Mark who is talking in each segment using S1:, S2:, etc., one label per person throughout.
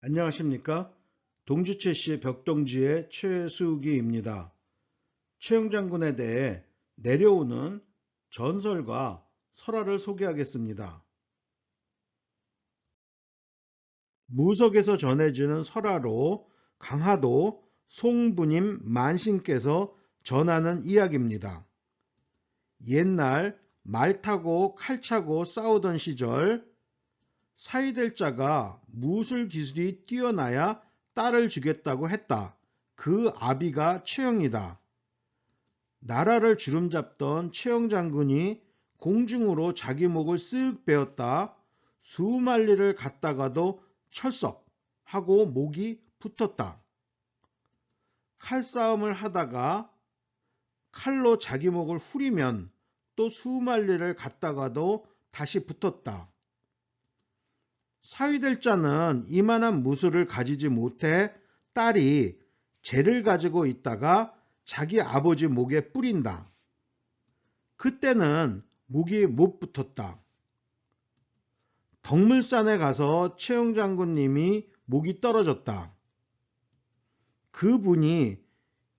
S1: 안녕하십니까? 동주최씨 벽동지의 최수기입니다. 최영장군에 대해 내려오는 전설과 설화를 소개하겠습니다. 무속에서 전해지는 설화로 강화도 송부님 만신께서 전하는 이야기입니다. 옛날 말 타고 칼 차고 싸우던 시절 사이될 자가 무술 기술이 뛰어나야 딸을 주겠다고 했다. 그 아비가 최영이다. 나라를 주름잡던 최영 장군이 공중으로 자기 목을 쓱 베었다. 수만리를 갔다가도 철썩 하고 목이 붙었다. 칼싸움을 하다가 칼로 자기 목을 후리면 또 수만리를 갔다가도 다시 붙었다. 사위될 자는 이만한 무술을 가지지 못해 딸이 재를 가지고 있다가 자기 아버지 목에 뿌린다. 그때는 목이 못 붙었다. 덕물산에 가서 최영 장군님이 목이 떨어졌다. 그분이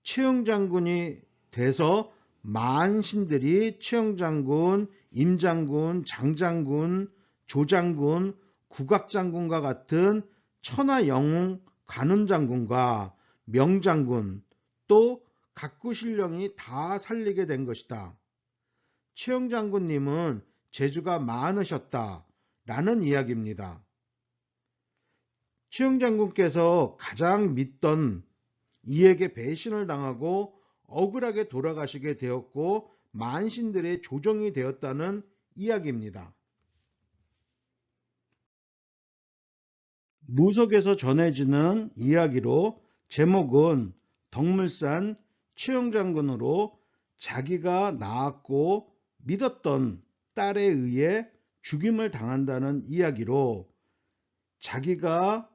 S1: 최영 장군이 돼서 만신들이 최영 장군, 임 장군, 장 장군, 조 장군, 국악장군과 같은 천하 영웅 간훈장군과 명장군 또 각구신령이 다 살리게 된 것이다. 최영 장군님은 재주가 많으셨다 라는 이야기입니다. 최영 장군께서 가장 믿던 이에게 배신을 당하고 억울하게 돌아가시게 되었고 만신들의 조정이 되었다는 이야기입니다. 무속에서 전해지는 이야기로 제목은 덕물산 최영장군으로 자기가 낳았고 믿었던 딸에 의해 죽임을 당한다는 이야기로 자기가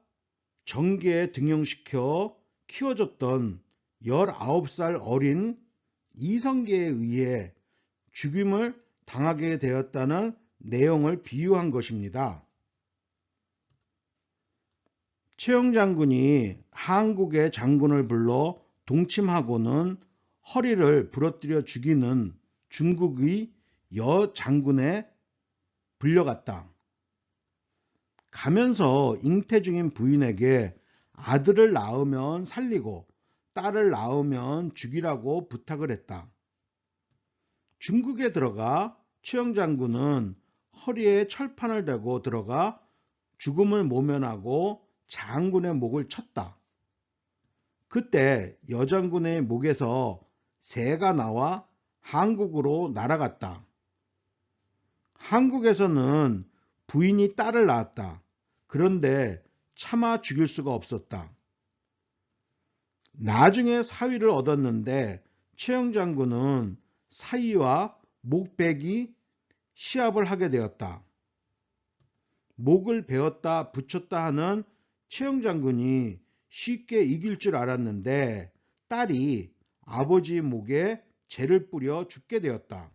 S1: 정계에 등용시켜 키워줬던 19살 어린 이성계에 의해 죽임을 당하게 되었다는 내용을 비유한 것입니다. 최영 장군이 한국의 장군을 불러 동침하고는 허리를 부러뜨려 죽이는 중국의 여 장군에 불려갔다. 가면서 잉태 중인 부인에게 아들을 낳으면 살리고 딸을 낳으면 죽이라고 부탁을 했다. 중국에 들어가 최영 장군은 허리에 철판을 대고 들어가 죽음을 모면하고 장군의 목을 쳤다. 그때 여장군의 목에서 새가 나와 한국으로 날아갔다. 한국에서는 부인이 딸을 낳았다. 그런데 차마 죽일 수가 없었다. 나중에 사위를 얻었는데 최영 장군은 사위와 목베기 시합을 하게 되었다. 목을 베었다 붙였다 하는 최영 장군이 쉽게 이길 줄 알았는데 딸이 아버지 목에 재를 뿌려 죽게 되었다.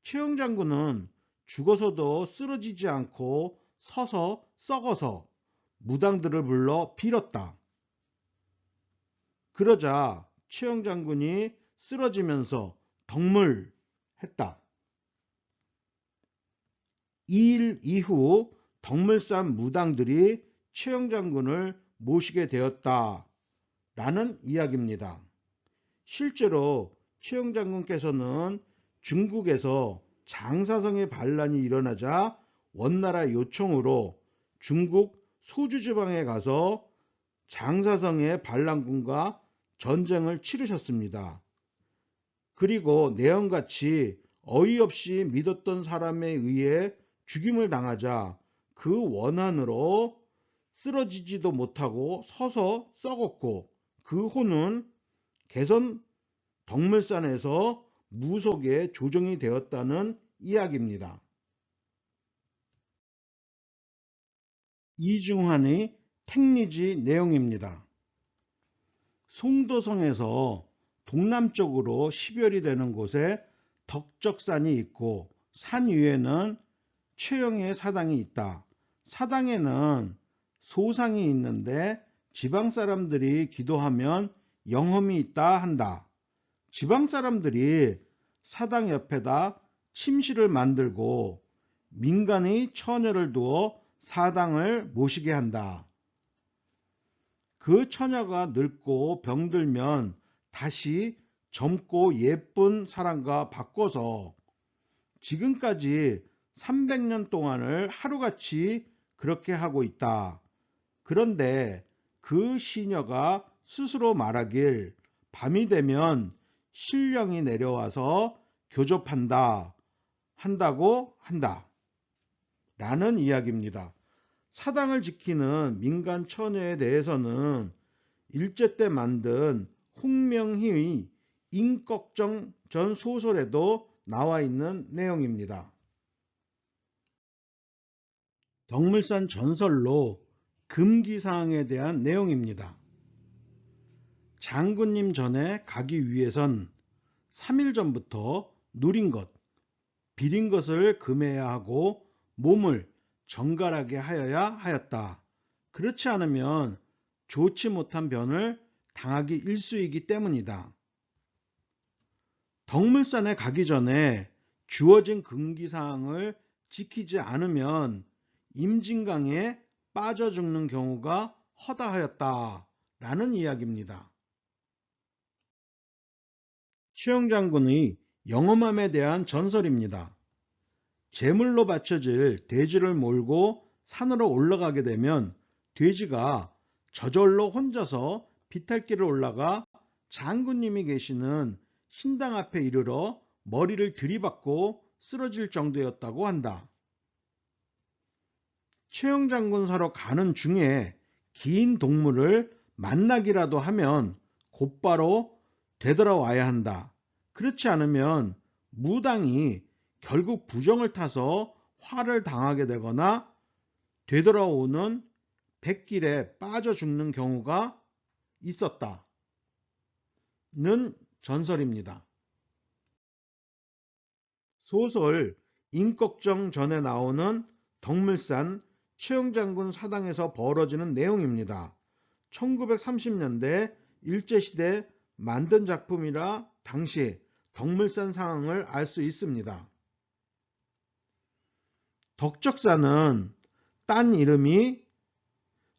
S1: 최영 장군은 죽어서도 쓰러지지 않고 서서 썩어서 무당들을 불러 빌었다. 그러자 최영 장군이 쓰러지면서 덕물했다. 2일 이후 덕물산 무당들이 최영 장군을 모시게 되었다 라는 이야기입니다. 실제로 최영 장군께서는 중국에서 장사성의 반란이 일어나자 원나라 요청으로 중국 소주지방에 가서 장사성의 반란군과 전쟁을 치르셨습니다. 그리고 내용같이 어이없이 믿었던 사람에 의해 죽임을 당하자 그 원한으로 쓰러지지도 못하고 서서 썩었고 그 호는 개선 덕물산에서 무속에 조정이 되었다는 이야기입니다. 이중환의 택리지 내용입니다. 송도성에서 동남쪽으로 10열이 되는 곳에 덕적산이 있고 산 위에는 최영의 사당이 있다. 사당에는 소상이 있는데 지방 사람들이 기도하면 영험이 있다 한다. 지방 사람들이 사당 옆에다 침실을 만들고 민간의 처녀를 두어 사당을 모시게 한다. 그 처녀가 늙고 병들면 다시 젊고 예쁜 사람과 바꿔서 지금까지 300년 동안을 하루같이 그렇게 하고 있다. 그런데 그 시녀가 스스로 말하길 밤이 되면 신령이 내려와서 한다고 한다. 라는 이야기입니다. 사당을 지키는 민간 처녀에 대해서는 일제 때 만든 홍명희의 인꺽정 전 소설에도 나와 있는 내용입니다. 덕물산 전설로 금기사항에 대한 내용입니다. 장군님 전에 가기 위해선 3일 전부터 누린 것, 비린 것을 금해야 하고 몸을 정갈하게 하여야 하였다. 그렇지 않으면 좋지 못한 변을 당하기 일쑤이기 때문이다. 덕물산에 가기 전에 주어진 금기사항을 지키지 않으면 임진강에 빠져 죽는 경우가 허다하였다. 라는 이야기입니다. 최영장군의 영험함에 대한 전설입니다. 제물로 바쳐질 돼지를 몰고 산으로 올라가게 되면 돼지가 저절로 혼자서 비탈길을 올라가 장군님이 계시는 신당 앞에 이르러 머리를 들이받고 쓰러질 정도였다고 한다. 최영장군 사러 가는 중에 긴 동물을 만나기라도 하면 곧바로 되돌아와야 한다. 그렇지 않으면 무당이 결국 부정을 타서 화를 당하게 되거나 되돌아오는 백길에 빠져 죽는 경우가 있었다는 전설입니다. 소설 인꺽정 전에 나오는 덕물산 최영장군 사당에서 벌어지는 내용입니다. 1930년대 일제시대 만든 작품이라 당시 덕물산 상황을 알 수 있습니다. 덕적산은 딴 이름이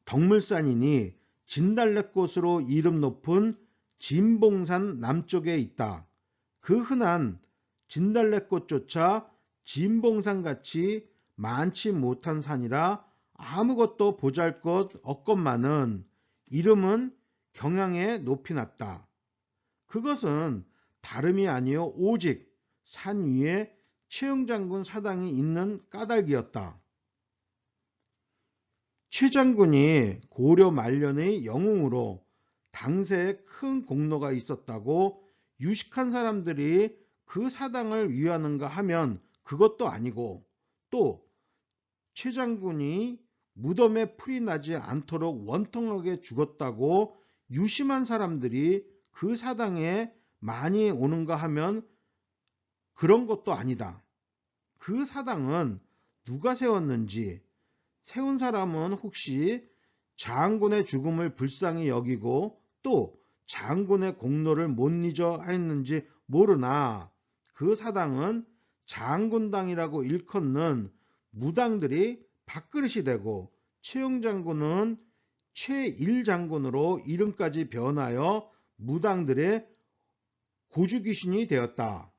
S1: 덕물산이니 진달래꽃으로 이름 높은 진봉산 남쪽에 있다. 그 흔한 진달래꽃조차 진봉산같이 많지 못한 산이라 아무것도 보잘것 없건만은 이름은 경양에 높이 났다. 그것은 다름이 아니요 오직 산 위에 최영장군 사당이 있는 까닭이었다. 최 장군이 고려 말년의 영웅으로 당세에 큰 공로가 있었다고 유식한 사람들이 그 사당을 위하는가 하면 그것도 아니고, 또 최 장군이 무덤에 풀이 나지 않도록 원통하게 죽었다고 유심한 사람들이 그 사당에 많이 오는가 하면 그런 것도 아니다. 그 사당은 누가 세웠는지, 세운 사람은 혹시 장군의 죽음을 불쌍히 여기고 또 장군의 공로를 못 잊어 했는지 모르나 그 사당은 장군당이라고 일컫는 무당들이 밥그릇이 되고 최영장군은 최일장군으로 이름까지 변하여 무당들의 고주귀신이 되었다.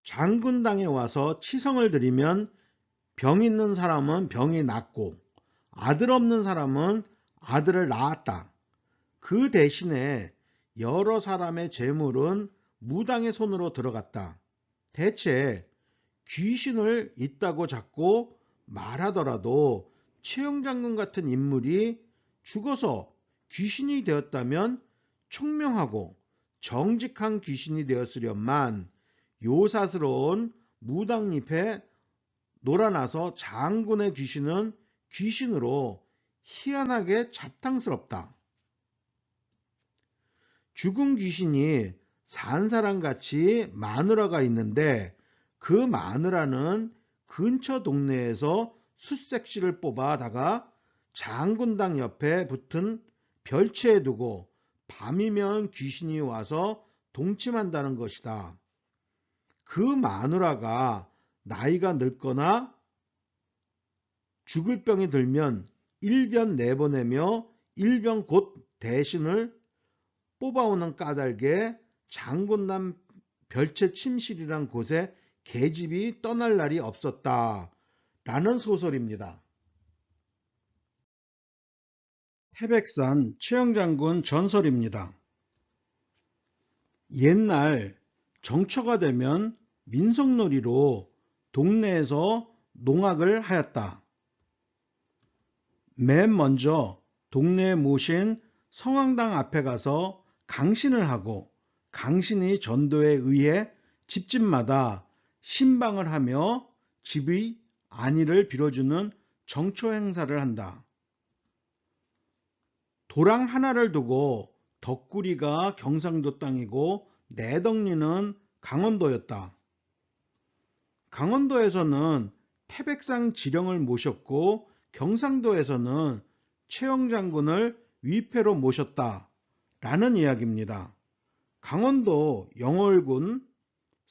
S1: 장군당에 와서 치성을 드리면 병 있는 사람은 병이 낫고 아들 없는 사람은 아들을 낳았다. 그 대신에 여러 사람의 재물은 무당의 손으로 들어갔다. 대체 귀신을 있다고 자꾸 말하더라도 최영장군 같은 인물이 죽어서 귀신이 되었다면 총명하고 정직한 귀신이 되었으련만 요사스러운 무당잎에 놀아나서 장군의 귀신은 귀신으로 희한하게 잡탕스럽다. 죽은 귀신이 산 사람같이 마누라가 있는데 그 마누라는 근처 동네에서 숫색시를 뽑아다가 장군당 옆에 붙은 별채에 두고 밤이면 귀신이 와서 동침한다는 것이다. 그 마누라가 나이가 늙거나 죽을 병이 들면 일변 내보내며 일변 곧 대신을 뽑아오는 까닭에 장군남 별채 침실이란 곳에 계집이 떠날 날이 없었다. 라는 소설입니다. 태백산 최영장군 전설입니다. 옛날 정처가 되면 민속놀이로 동네에서 농악을 하였다. 맨 먼저 동네에 모신 성황당 앞에 가서 강신을 하고 강신이 전도에 의해 집집마다 신방을 하며 집의 안위를 빌어주는 정초 행사를 한다. 도랑 하나를 두고 덕구리가 경상도 땅이고 내덕리는 강원도였다. 강원도에서는 태백산 지령을 모셨고 경상도에서는 최영장군을 위패로 모셨다 라는 이야기입니다. 강원도 영월군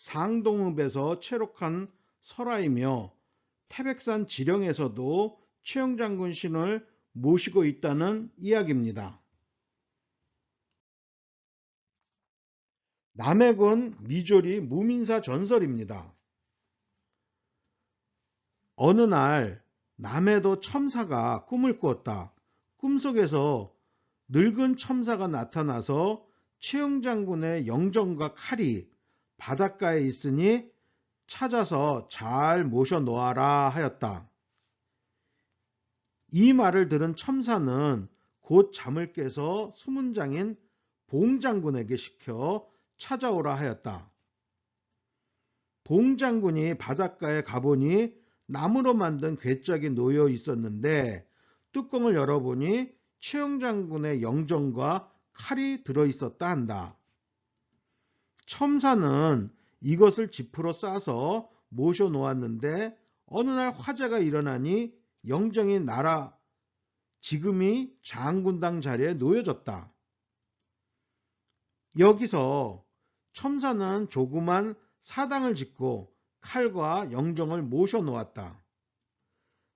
S1: 상동읍에서 채록한 설화이며 태백산 지령에서도 최영장군 신을 모시고 있다는 이야기입니다. 남해군 미조리 무민사 전설입니다. 어느 날 남해도 첨사가 꿈을 꾸었다. 꿈속에서 늙은 첨사가 나타나서 최영장군의 영정과 칼이 바닷가에 있으니 찾아서 잘 모셔 놓아라 하였다. 이 말을 들은 첨사는 곧 잠을 깨서 수문장인 봉장군에게 시켜 찾아오라 하였다. 봉장군이 바닷가에 가보니 나무로 만든 궤짝이 놓여 있었는데 뚜껑을 열어보니 최영장군의 영정과 칼이 들어있었다 한다. 첨사는 이것을 지푸로 싸서 모셔 놓았는데 어느 날 화재가 일어나니 영정이 날아 지금이 장군당 자리에 놓여졌다. 여기서 첨사는 조그만 사당을 짓고 칼과 영정을 모셔 놓았다.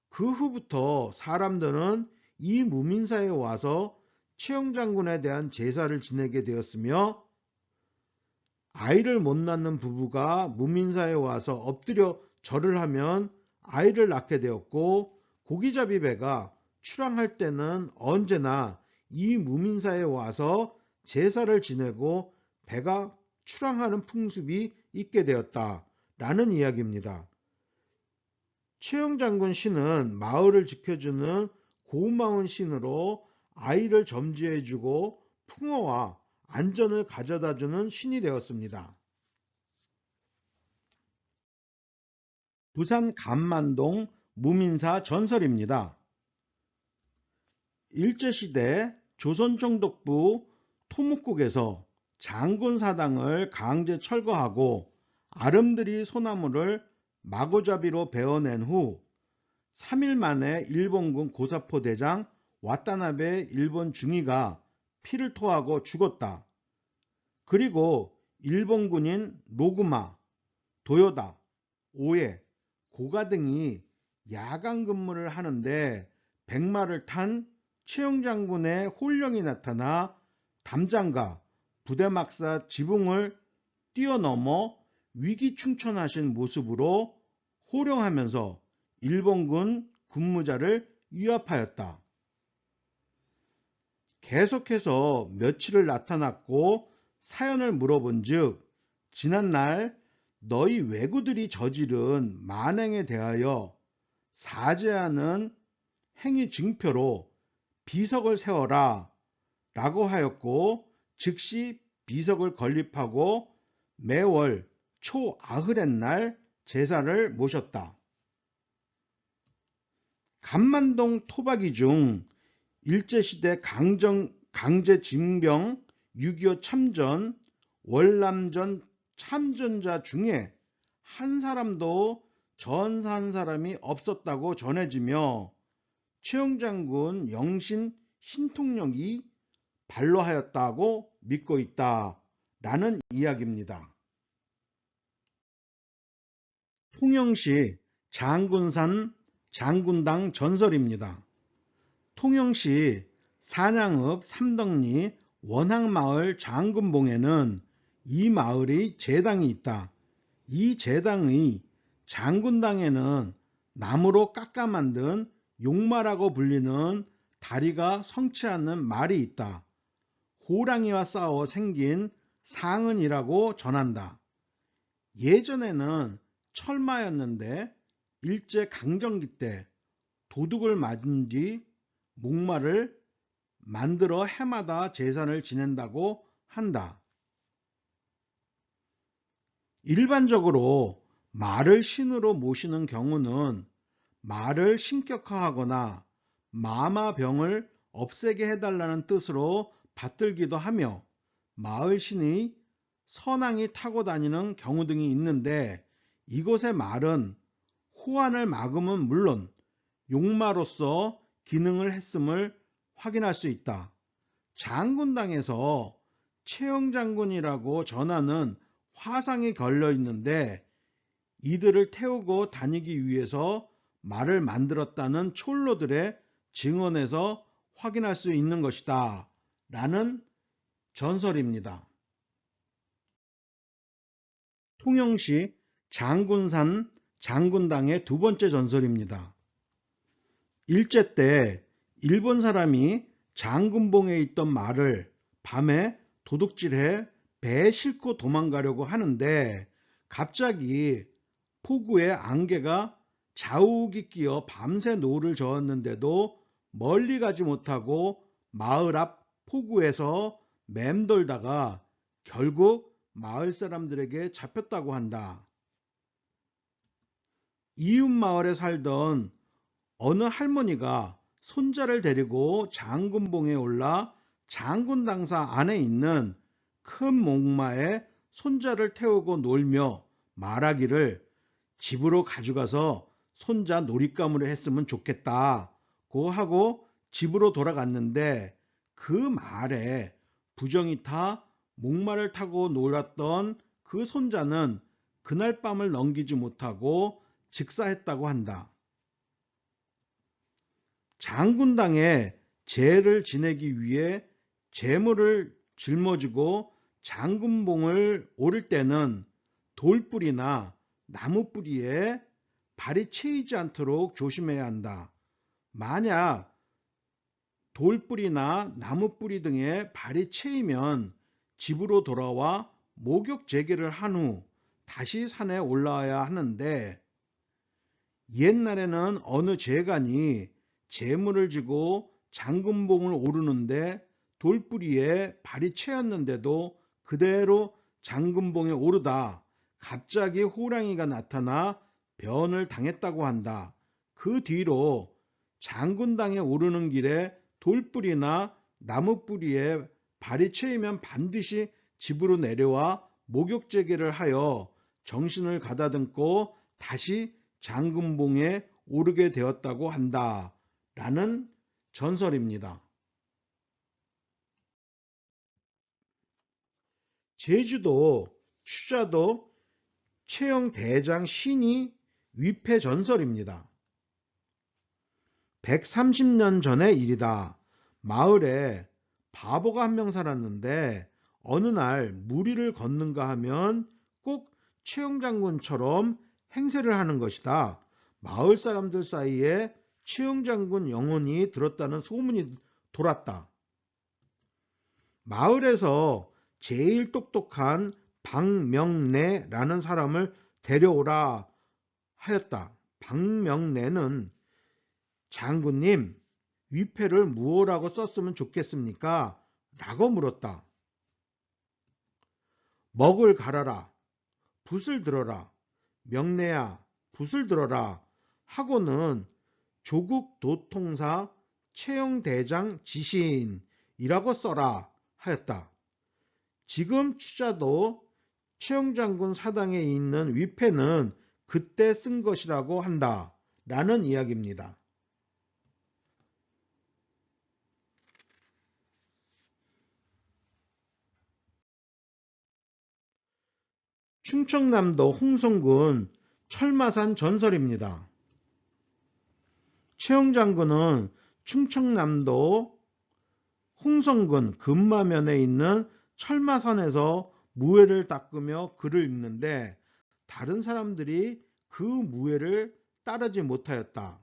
S1: 그 후부터 사람들은 이 무민사에 와서 최영장군에 대한 제사를 지내게 되었으며 아이를 못 낳는 부부가 무민사에 와서 엎드려 절을 하면 아이를 낳게 되었고 고기잡이 배가 출항할 때는 언제나 이 무민사에 와서 제사를 지내고 배가 출항하는 풍습이 있게 되었다 라는 이야기입니다. 최영장군 신은 마을을 지켜주는 고마운 신으로 아이를 점지해주고 풍어와 안전을 가져다주는 신이 되었습니다. 부산 감만동 무민사 전설입니다. 일제시대 조선총독부 토묵국에서 장군사당을 강제 철거하고 아름드리 소나무를 마구잡이로 베어낸 후 3일 만에 일본군 고사포 대장 와타나베 일본 중위가 피를 토하고 죽었다. 그리고 일본군인 로구마, 도요다, 오에, 고가 등이 야간 근무를 하는데 백마를 탄 최영장군의 홀령이 나타나 담장과 부대막사 지붕을 뛰어넘어 위기충천하신 모습으로 호령하면서 일본군 군무자를 위협하였다. 계속해서 며칠을 나타났고 사연을 물어본즉 지난날 너희 왜구들이 저지른 만행에 대하여 사죄하는 행위 증표로 비석을 세워라 라고 하였고 즉시 비석을 건립하고 매월 초아흐렛날 제사를 모셨다. 감만동 토박이 중 일제시대 강제징병 6.25 참전, 월남전 참전자 중에 한 사람도 전사한 사람이 없었다고 전해지며 최영장군 영신 신통력이 반로하였다고 믿고 있다라는 이야기입니다. 통영시 장군산 장군당 전설입니다. 통영시 산양읍 삼덕리 원항마을 장군봉에는 이 마을의 제당이 있다. 이 제당의 장군당에는 나무로 깎아 만든 용마라고 불리는 다리가 성치 않는 말이 있다. 호랑이와 싸워 생긴 상은이라고 전한다. 예전에는 철마였는데 일제강점기 때 도둑을 맞은 뒤 목마를 만들어 해마다 제사를 지낸다고 한다. 일반적으로 말을 신으로 모시는 경우는 말을 신격화하거나 마마병을 없애게 해달라는 뜻으로 받들기도 하며 마을 신이 선왕이 타고 다니는 경우 등이 있는데 이곳의 말은 호환을 막음은 물론 용마로서 기능을 했음을 확인할 수 있다. 장군당에서 최영장군이라고 전하는 화상이 걸려 있는데 이들을 태우고 다니기 위해서 말을 만들었다는 촐로들의 증언에서 확인할 수 있는 것이다 라는 전설입니다. 통영시 장군산 장군당의 두 번째 전설입니다. 일제 때 일본 사람이 장군봉에 있던 말을 밤에 도둑질해 배에 싣고 도망가려고 하는데 갑자기 폭우에 안개가 자욱이 끼어 밤새 노를 저었는데도 멀리 가지 못하고 마을 앞 폭우에서 맴돌다가 결국 마을 사람들에게 잡혔다고 한다. 이웃 마을에 살던 어느 할머니가 손자를 데리고 장군봉에 올라 장군당사 안에 있는 큰 목마에 손자를 태우고 놀며 말하기를 집으로 가져가서 손자 놀잇감으로 했으면 좋겠다고 하고 집으로 돌아갔는데 그 말에 부정이 타 목마를 타고 놀았던 그 손자는 그날 밤을 넘기지 못하고 즉사했다고 한다. 장군당에 제를 지내기 위해 제물을 짊어지고 장군봉을 오를 때는 돌뿌리나 나무뿌리에 발이 채이지 않도록 조심해야 한다. 만약 돌뿌리나 나무뿌리 등에 발이 채이면 집으로 돌아와 목욕 재개를 한 후 다시 산에 올라와야 하는데 옛날에는 어느 제간이 제물을 지고 장군봉을 오르는데 돌뿌리에 발이 채였는데도 그대로 장군봉에 오르다 갑자기 호랑이가 나타나 변을 당했다고 한다. 그 뒤로 장군당에 오르는 길에 돌뿌리나 나무뿌리에 발이 채이면 반드시 집으로 내려와 목욕제기를 하여 정신을 가다듬고 다시 장군봉에 오르게 되었다고 한다. 라는 전설입니다. 제주도 추자도 최영대장 신이 위패 전설입니다. 130년 전의 일이다. 마을에 바보가 한 명 살았는데 어느 날 무리를 걷는가 하면 꼭 최영장군처럼 행세를 하는 것이다. 마을 사람들 사이에 최영장군 영혼이 들었다는 소문이 돌았다. 마을에서 제일 똑똑한 박명래라는 사람을 데려오라 하였다. 박명래는 장군님, 위패를 무엇라고 썼으면 좋겠습니까? 라고 물었다. 먹을 갈아라, 붓을 들어라, 명래야, 붓을 들어라 하고는 조국 도통사 최영대장 지신이라고 써라 하였다. 지금 추자도 최영장군 사당에 있는 위패는 그때 쓴 것이라고 한다. 라는 이야기입니다. 충청남도 홍성군 철마산 전설입니다. 최영장군은 충청남도 홍성군 금마면에 있는 철마산에서 무예를 닦으며 글을 읽는데 다른 사람들이 그 무예를 따르지 못하였다.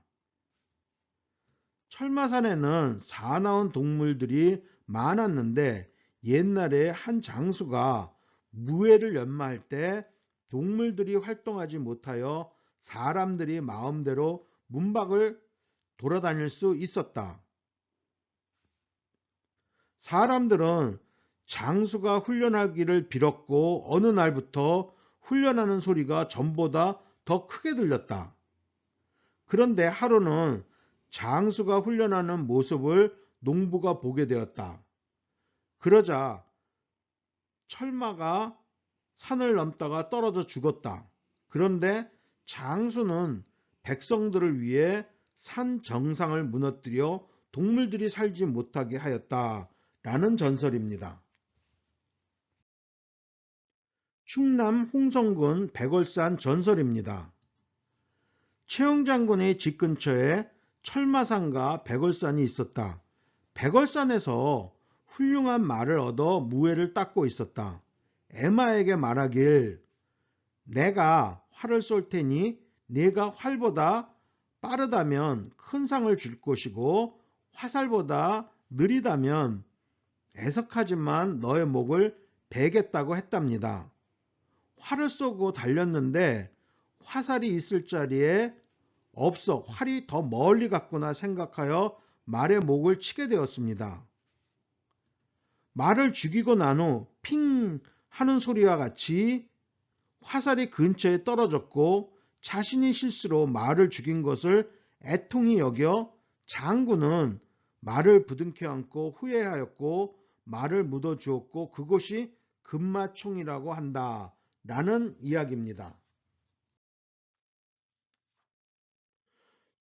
S1: 철마산에는 사나운 동물들이 많았는데 옛날에 한 장수가 무예를 연마할 때 동물들이 활동하지 못하여 사람들이 마음대로 문밖을 돌아다닐 수 있었다. 사람들은 장수가 훈련하기를 빌었고 어느 날부터 훈련하는 소리가 전보다 더 크게 들렸다. 그런데 하루는 장수가 훈련하는 모습을 농부가 보게 되었다. 그러자 철마가 산을 넘다가 떨어져 죽었다. 그런데 장수는 백성들을 위해 산 정상을 무너뜨려 동물들이 살지 못하게 하였다. 라는 전설입니다. 충남 홍성군 백월산 전설입니다. 최영장군의 집 근처에 철마산과 백월산이 있었다. 백월산에서 훌륭한 말을 얻어 무예를 닦고 있었다. 에마에게 말하길 내가 활을 쏠 테니 네가 활보다 빠르다면 큰 상을 줄 것이고 화살보다 느리다면 애석하지만 너의 목을 베겠다고 했답니다. 활을 쏘고 달렸는데 화살이 있을 자리에 없어 활이 더 멀리 갔구나 생각하여 말의 목을 치게 되었습니다. 말을 죽이고 난 후 핑 하는 소리와 같이 화살이 근처에 떨어졌고 자신이 실수로 말을 죽인 것을 애통히 여겨 장군은 말을 부둥켜 안고 후회하였고 말을 묻어 주었고 그것이 금마총이라고 한다. 라는 이야기입니다.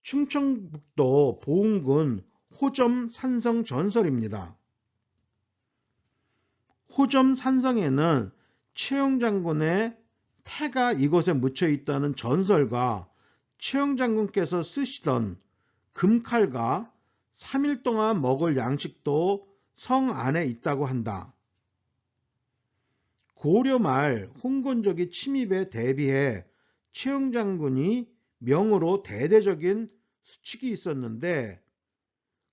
S1: 충청북도 보은군 호점 산성 전설입니다. 호점 산성에는 최영장군의 태가 이곳에 묻혀 있다는 전설과 최영장군께서 쓰시던 금칼과 3일 동안 먹을 양식도 성 안에 있다고 한다. 고려 말 홍건적이 침입에 대비해 최영장군이 명으로 대대적인 수칙이 있었는데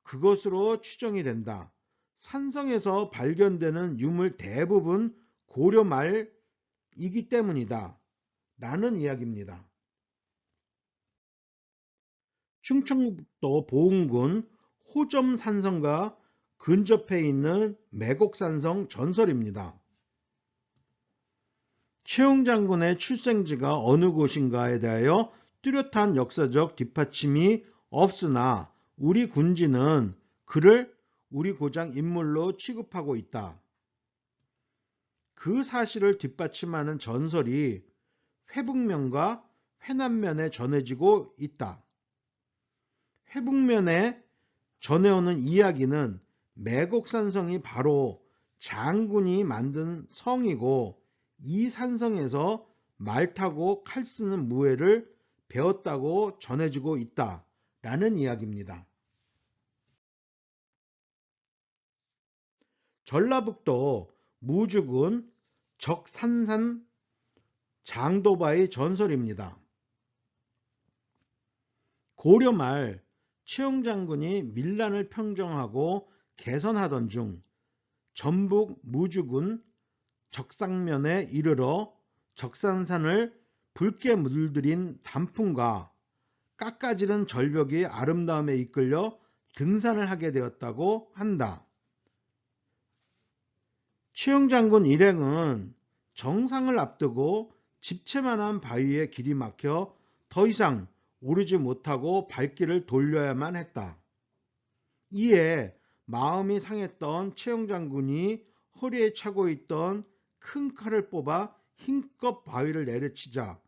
S1: 그것으로 추정이 된다. 산성에서 발견되는 유물 대부분 고려 말이기 때문이다. 라는 이야기입니다. 충청북도 보은군 호점산성과 근접해 있는 매곡산성 전설입니다. 최영장군의 출생지가 어느 곳인가에 대하여 뚜렷한 역사적 뒷받침이 없으나 우리 군지는 그를 우리 고장 인물로 취급하고 있다. 그 사실을 뒷받침하는 전설이 회북면과 회남면에 전해지고 있다. 회북면에 전해오는 이야기는 매곡산성이 바로 장군이 만든 성이고 이 산성에서 말 타고 칼 쓰는 무예를 배웠다고 전해지고 있다. 라는 이야기입니다. 전라북도 무주군 적산산 장도바의 전설입니다. 고려 말 최영장군이 밀란을 평정하고 개선하던 중 전북 무주군 적상면에 이르러 적산산을 붉게 물들인 단풍과 깎아지른 절벽의 아름다움에 이끌려 등산을 하게 되었다고 한다. 최영장군 일행은 정상을 앞두고 집채만한 바위에 길이 막혀 더 이상 오르지 못하고 발길을 돌려야만 했다. 이에 마음이 상했던 최영장군이 허리에 차고 있던 큰 칼을 뽑아 힘껏 바위를 내려치자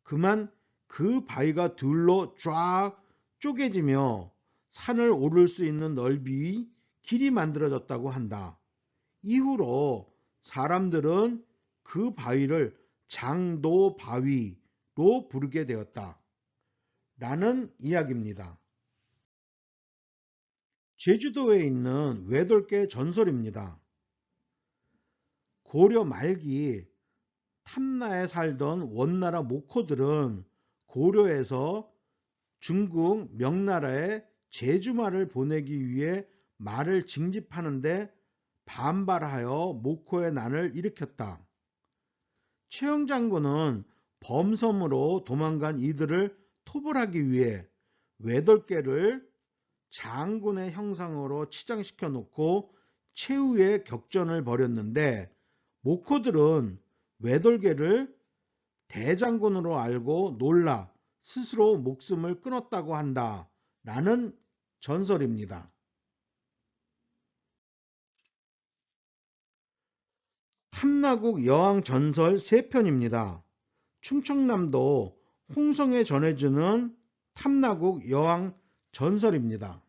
S1: 그만 그 바위가 둘로 쫙 쪼개지며 산을 오를 수 있는 넓이, 길이 만들어졌다고 한다. 이후로 사람들은 그 바위를 장도바위로 부르게 되었다. 라는 이야기입니다. 제주도에 있는 외돌개 전설입니다. 고려 말기 탐나에 살던 원나라 목호들은 고려에서 중국 명나라에 제주말을 보내기 위해 말을 징집하는데 반발하여 목호의 난을 일으켰다. 최영 장군은 범섬으로 도망간 이들을 토벌하기 위해 외돌개를 장군의 형상으로 치장시켜 놓고 최후의 격전을 벌였는데 목호들은 외돌개를 대장군으로 알고 놀라 스스로 목숨을 끊었다고 한다. 라는 전설입니다. 탐나국 여왕 전설 3편입니다. 충청남도 홍성에 전해지는 탐나국 여왕 전설입니다.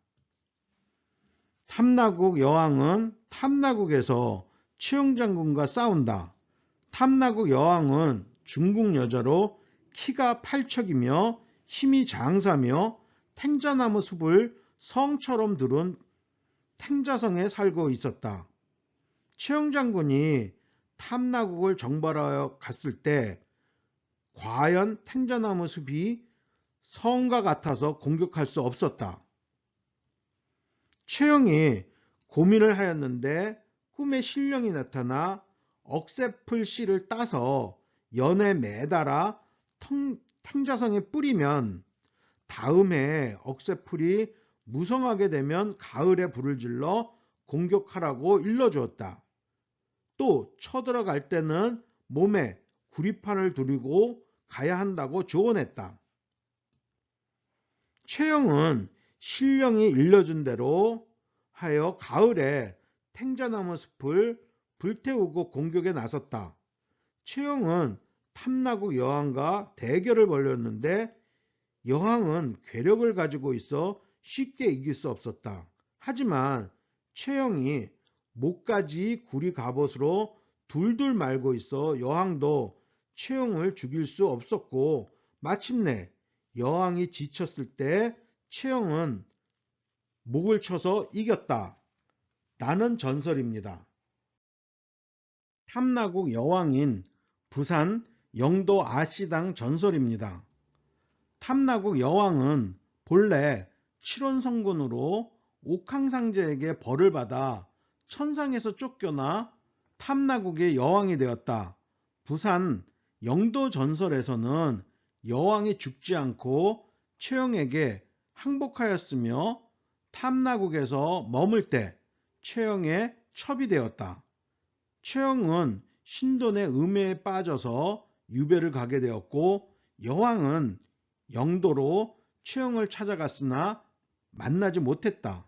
S1: 탐나국 여왕은 탐나국에서 최영장군과 싸운다. 탐나국 여왕은 중국 여자로 키가 8척이며 힘이 장사며 탱자나무 숲을 성처럼 두른 탱자성에 살고 있었다. 최영장군이 탐나국을 정벌하여 갔을 때 과연 탱자나무 숲이 성과 같아서 공격할 수 없었다. 최영이 고민을 하였는데 꿈에 신령이 나타나 억새풀 씨를 따서 연에 매달아 탱자성에 뿌리면 다음해 억새풀이 무성하게 되면 가을에 불을 질러 공격하라고 일러주었다. 또 쳐들어갈 때는 몸에 구리판을 두르고 가야 한다고 조언했다. 최영은 신령이 일러준 대로 하여 가을에 탱자나무 숲을 불태우고 공격에 나섰다. 최영은 탐나국 여왕과 대결을 벌였는데 여왕은 괴력을 가지고 있어 쉽게 이길 수 없었다. 하지만 최영이 목까지 구리 갑옷으로 둘둘 말고 있어 여왕도 최영을 죽일 수 없었고 마침내 여왕이 지쳤을 때 최영은 목을 쳐서 이겼다. 라는 전설입니다. 탐나국 여왕인 부산 영도 아시당 전설입니다. 탐나국 여왕은 본래 칠원성군으로 옥황상제에게 벌을 받아 천상에서 쫓겨나 탐나국의 여왕이 되었다. 부산 영도 전설에서는 여왕이 죽지 않고 최영에게 항복하였으며 탐나국에서 머물 때 최영의 첩이 되었다. 최영은 신돈의 음해에 빠져서 유배를 가게 되었고 여왕은 영도로 최영을 찾아갔으나 만나지 못했다.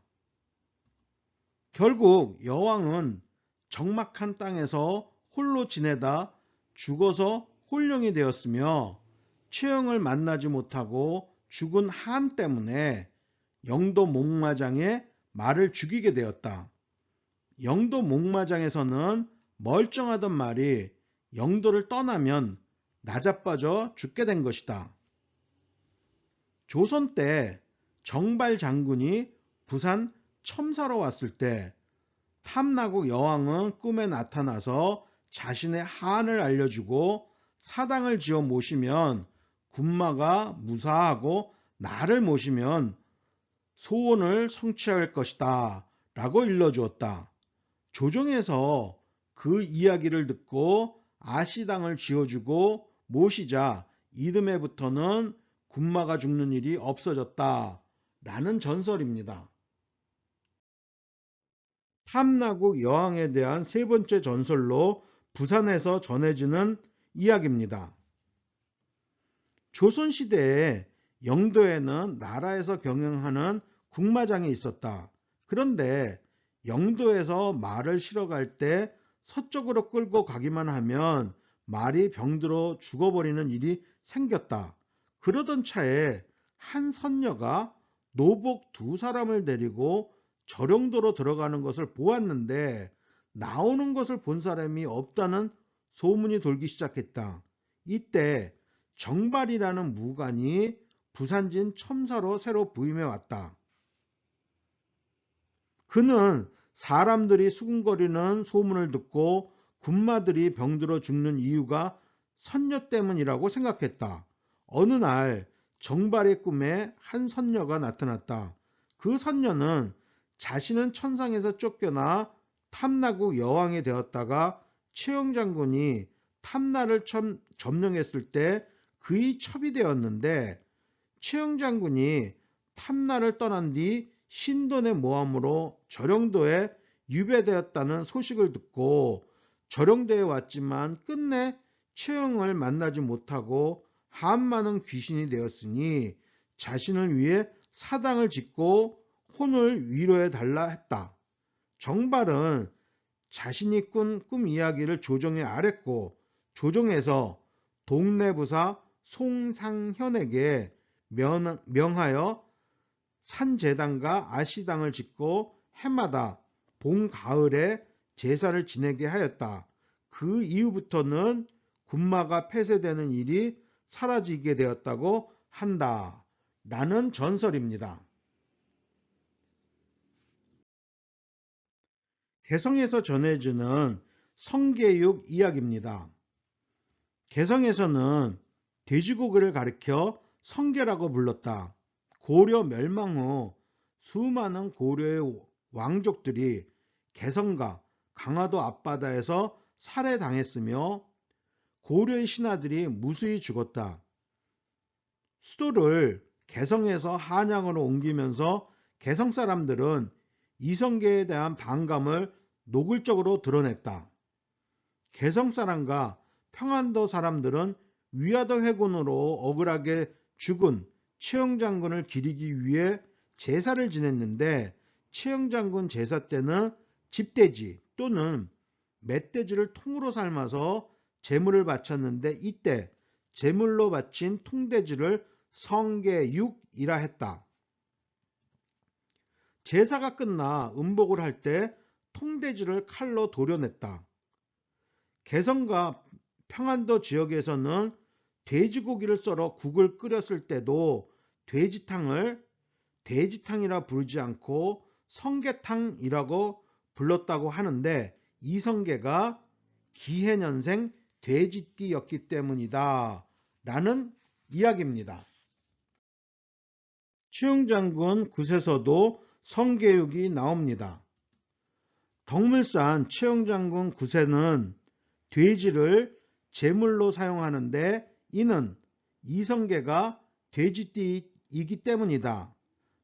S1: 결국 여왕은 적막한 땅에서 홀로 지내다 죽어서 홀령이 되었으며 최영을 만나지 못하고 죽은 한 때문에 영도 목마장에 말을 죽이게 되었다. 영도 목마장에서는 멀쩡하던 말이 영도를 떠나면 나자빠져 죽게 된 것이다. 조선 때 정발 장군이 부산 첨사로 왔을 때 탐나국 여왕은 꿈에 나타나서 자신의 한을 알려주고 사당을 지어 모시면 군마가 무사하고 나를 모시면 소원을 성취할 것이다 라고 일러주었다. 조정에서 그 이야기를 듣고 아시당을 지어주고 모시자 이듬해부터는 군마가 죽는 일이 없어졌다 라는 전설입니다. 탐나국 여왕에 대한 세 번째 전설로 부산에서 전해지는 이야기입니다. 조선시대에 영도에는 나라에서 경영하는 군마장이 있었다. 그런데 영도에서 말을 실어 갈 때 서쪽으로 끌고 가기만 하면 말이 병들어 죽어버리는 일이 생겼다. 그러던 차에 한 선녀가 노복 두 사람을 데리고 절용도로 들어가는 것을 보았는데 나오는 것을 본 사람이 없다는 소문이 돌기 시작했다. 이때 정발이라는 무관이 부산진 첨사로 새로 부임해 왔다. 그는 사람들이 수군거리는 소문을 듣고 군마들이 병들어 죽는 이유가 선녀 때문이라고 생각했다. 어느 날 정발의 꿈에 한 선녀가 나타났다. 그 선녀는 자신은 천상에서 쫓겨나 탐나국 여왕이 되었다가 최영 장군이 탐나를 점령했을 때 그의 첩이 되었는데 최영 장군이 탐나를 떠난 뒤 신돈의 모함으로 절용도에 유배되었다는 소식을 듣고 절용도에 왔지만 끝내 최영을 만나지 못하고 한많은 귀신이 되었으니 자신을 위해 사당을 짓고 혼을 위로해 달라 했다. 정발은 자신이 꾼 꿈 이야기를 조정에 아뢰고 조정에서 동네 부사 송상현에게 명하여 산제당과 아시당을 짓고 해마다 봄, 가을에 제사를 지내게 하였다. 그 이후부터는 군마가 폐쇄되는 일이 사라지게 되었다고 한다. 라는 전설입니다. 개성에서 전해지는 성계육 이야기입니다. 개성에서는 돼지고기를 가리켜 성계라고 불렀다. 고려 멸망 후 수많은 고려의 왕족들이 개성과 강화도 앞바다에서 살해당했으며 고려의 신하들이 무수히 죽었다. 수도를 개성에서 한양으로 옮기면서 개성 사람들은 이성계에 대한 반감을 노골적으로 드러냈다. 개성 사람과 평안도 사람들은 위화도 회군으로 억울하게 죽은 최영 장군을 기리기 위해 제사를 지냈는데 최영 장군 제사 때는 집돼지 또는 멧돼지를 통으로 삶아서 제물을 바쳤는데 이때 제물로 바친 통돼지를 성계육이라 했다. 제사가 끝나 음복을 할 때 통돼지를 칼로 도려냈다. 개성과 평안도 지역에서는 돼지고기를 썰어 국을 끓였을 때도 돼지탕을 돼지탕이라 부르지 않고 성게탕이라고 불렀다고 하는데 이성계가 기해년생 돼지띠였기 때문이다 라는 이야기입니다. 최영장군 굿에서도 성계육이 나옵니다. 덕물산 최영장군 굿에는 돼지를 제물로 사용하는데 이는 이성계가 돼지띠이기 때문이다.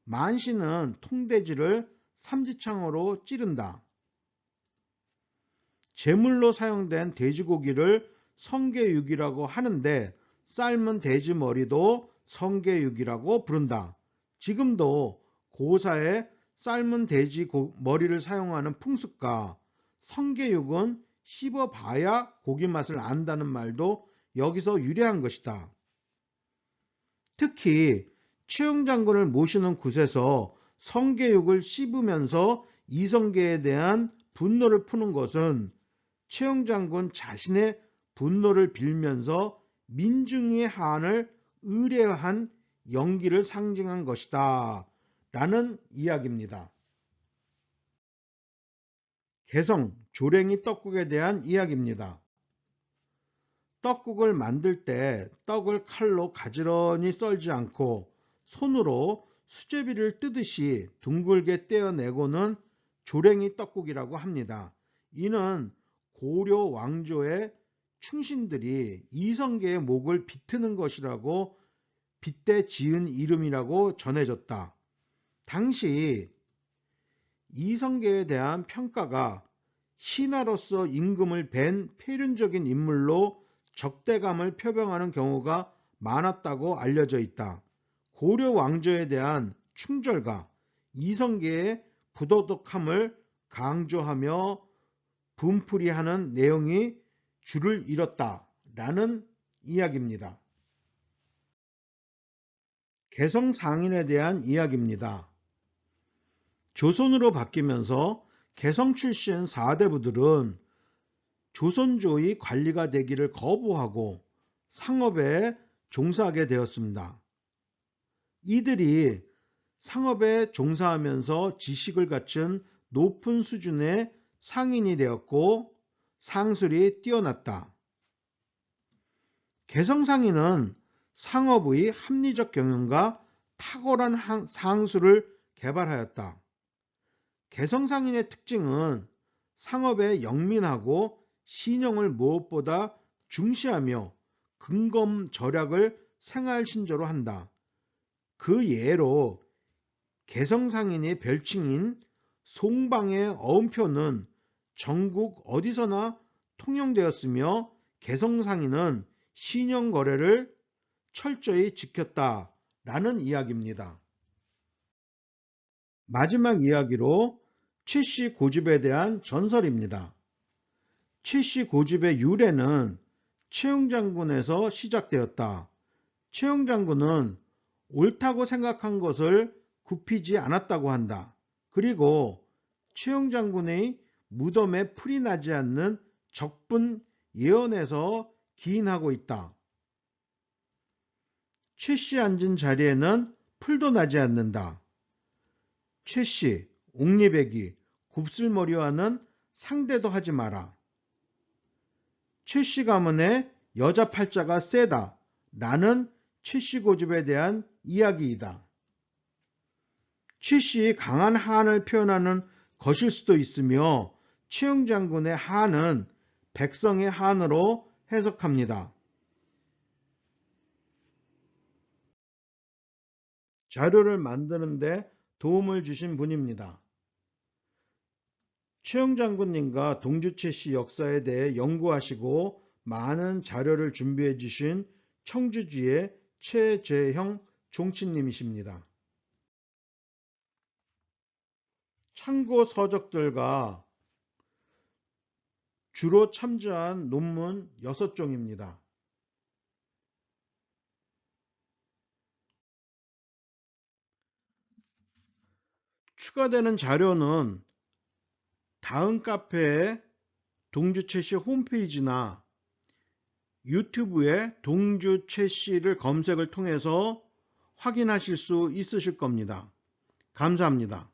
S1: 만시는 통돼지를 삼지창으로 찌른다. 제물로 사용된 돼지고기를 성계육이라고 하는데 삶은 돼지 머리도 성계육이라고 부른다. 지금도 고사에 삶은 돼지 머리를 사용하는 풍습과 성계육은 씹어봐야 고기 맛을 안다는 말도 여기서 유래한 것이다. 특히 최영 장군을 모시는 굿에서 성계육을 씹으면서 이성계에 대한 분노를 푸는 것은 최영 장군 자신의 분노를 빌면서 민중의 한을 의뢰한 연기를 상징한 것이다 라는 이야기입니다. 개성 조랭이 떡국에 대한 이야기입니다. 떡국을 만들 때 떡을 칼로 가지런히 썰지 않고 손으로 수제비를 뜨듯이 둥글게 떼어내고는 조랭이 떡국이라고 합니다. 이는 고려 왕조의 충신들이 이성계의 목을 비트는 것이라고 빗대 지은 이름이라고 전해졌다. 당시 이성계에 대한 평가가 신하로서 임금을 뵌 폐륜적인 인물로 적대감을 표명하는 경우가 많았다고 알려져 있다. 고려 왕조에 대한 충절과 이성계의 부도덕함을 강조하며 분풀이하는 내용이 줄을 이뤘다라는 이야기입니다. 개성상인에 대한 이야기입니다. 조선으로 바뀌면서 개성 출신 4대부들은 조선조의 관리가 되기를 거부하고 상업에 종사하게 되었습니다. 이들이 상업에 종사하면서 지식을 갖춘 높은 수준의 상인이 되었고 상술이 뛰어났다. 개성상인은 상업의 합리적 경영과 탁월한 상술을 개발하였다. 개성상인의 특징은 상업에 영민하고 신용을 무엇보다 중시하며 근검절약을 생활신조로 한다. 그 예로 개성상인의 별칭인 송방의 어음표는 전국 어디서나 통용되었으며 개성상인은 신용거래를 철저히 지켰다라는 이야기입니다. 마지막 이야기로 최씨 고집에 대한 전설입니다. 최씨 고집의 유래는 최응장군에서 시작되었다. 최응장군은 옳다고 생각한 것을 굽히지 않았다고 한다. 그리고 최응장군의 무덤에 풀이 나지 않는 적분 예언에서 기인하고 있다. 최씨 앉은 자리에는 풀도 나지 않는다. 최씨, 옥리배기, 곱슬머리와는 상대도 하지 마라. 최씨 가문의 여자 팔자가 세다. 라는 최씨 고집에 대한 이야기이다. 최씨의 강한 한을 표현하는 것일 수도 있으며 최응장군의 한은 백성의 한으로 해석합니다. 자료를 만드는 데 도움을 주신 분입니다. 최응장군님과 동주최씨 역사에 대해 연구하시고 많은 자료를 준비해 주신 청주지의 최재형 종치님이십니다. 참고 서적들과 주로 참조한 논문 6종입니다. 추가되는 자료는 다음 카페의 동주최씨 홈페이지나 유튜브에 동주최씨를 검색을 통해서 확인하실 수 있으실 겁니다. 감사합니다.